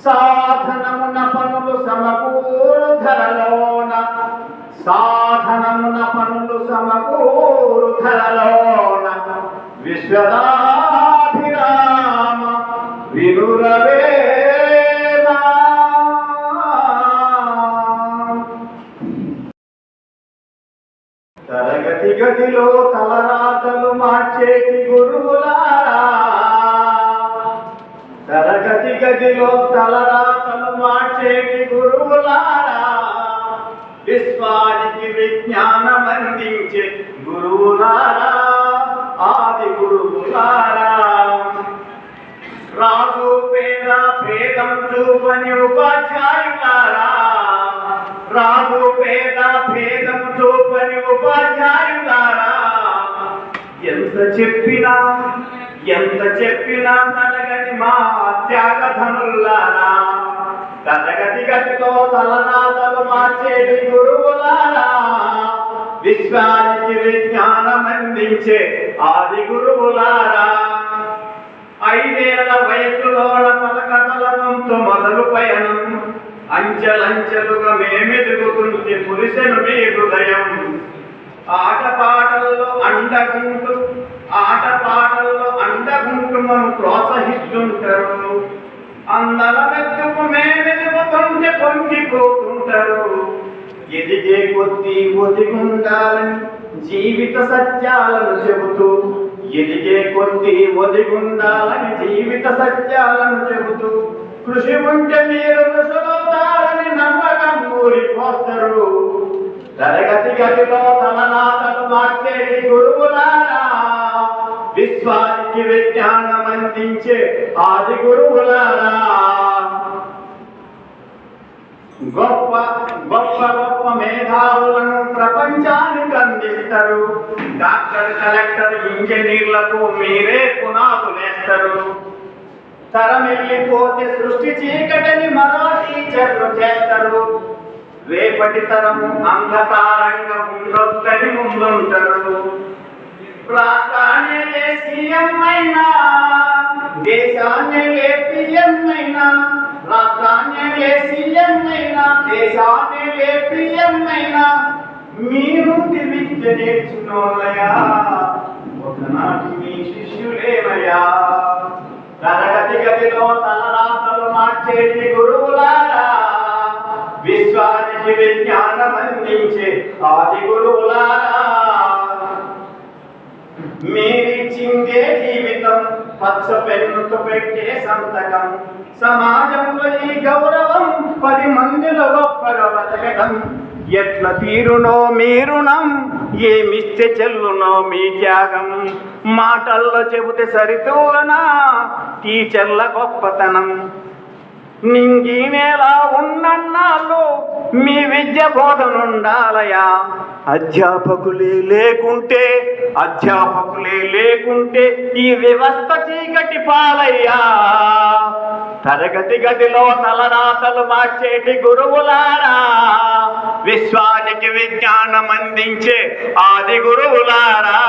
సాధనమున పనులు సమకూరు ధరలోన, సాధనమున పనులు సమకూరు ధరలోన, విశ్వదాభిరామ వినురవేమ. తరగతి గదిలో తలరాతలు మార్చేటి గురువులారా, తరగతి గదిలో తలరాతలు మార్చేటి గురువులారా, విశ్వానికి విజ్ఞానం అందించే గురువులారా, ఆది గురువులారా. రాజు పేద భేదం చూపని ఉపాధ్యాయులారా, రాజు పేద భేదం చూపని ఉపాధ్యాయులారా, ఎంత చెప్పినా తరగని మా త్యాగధనులారా, తరగతి గదిలో తలరాతలు మార్చేటి గురువులారా, విశ్వానికి విజ్ఞానం అందించే ఆది గురువులారా. 5 ఏళ్ల వయసులోన పలకతలనంతో మొదలు పయనం, అంచెలంచెలుగా మేమెదుగుతుంటే పురుషను మీ హృదయం. ఆటపాటల్లో అండగుంటూ మనం ప్రోత్సహిస్తుంటారు, అందల మెత్తుకు మేమెదుగుతుంటే పొంగిపోతుంటారు. ఎదిగే కొద్దీ ఒదిగుండాలని జీవిత సత్యాలను చెబుతూ, ఎదిగే కొద్దీ ఒదిగుండాలని జీవిత సత్యాలను చెబుతూ, కృషి ఉంటే మీరు ఋషులవుతారని నమ్మకం ఊరిపోస్తారు. తరగతి గదిలో తలరాతలు మార్చేటి గురువులారా, విశ్వానికి విజ్ఞానం అందించే ఆది గురువులారా. గొప్ప గొప్ప గొప్ప మేధావులను ప్రపంచానికి అందిస్తారు. డాక్టర్, కలెక్టర్, ఇంజనీర్లకు మీరే పునాదులేస్తారు. తరమెళ్ళిపోతే సృష్టి చీకటిని మరో టీచర్లు చేస్తారు. రేపటి తరము అంధకారంగా ఉండొద్దని ముందుంటారు. రాష్ట్రాన్ని సీఎం అయినా, దేశాన్ని పిఎం అయినా, రాష్ట్రాన్ని సీఎం అయినా, దేశాన్ని పిఎం అయినా, మీ నుండి విద్య నేర్చుకోలయా, ఒకనాటి మీ శిష్యులేమయ్యా. తరగతి గదిలో తలరాతలు మార్చేటి గురువులారా, విశ్వానికి విజ్ఞానం అందించే ఆది గురువులారా. మీరిచ్చిందే జీవితం, పచ్చ పెన్నుతో పెట్టే సంతకం, సమాజంలో ఈ గౌరవం 10 మందిలో గొప్పగా బతకడం. ఎట్ల తీరునో మీ రుణం, ఏమిస్తే చెల్లునో మీ త్యాగం. మాటల్లో చెబితే సరితూలనా టీచర్ల గొప్పతనం. నింగినేలా ఉన్నన్నాళ్ళు మీ విద్య బోధనుండాలయా. అధ్యాపకులే లేకుంటే ఈ వ్యవస్థ చీకటి పాలయ్యా. తరగతి గదిలో తలరాతలు మార్చేటి గురువులారా, విశ్వానికి విజ్ఞానం అందించే ఆది గురువులారా.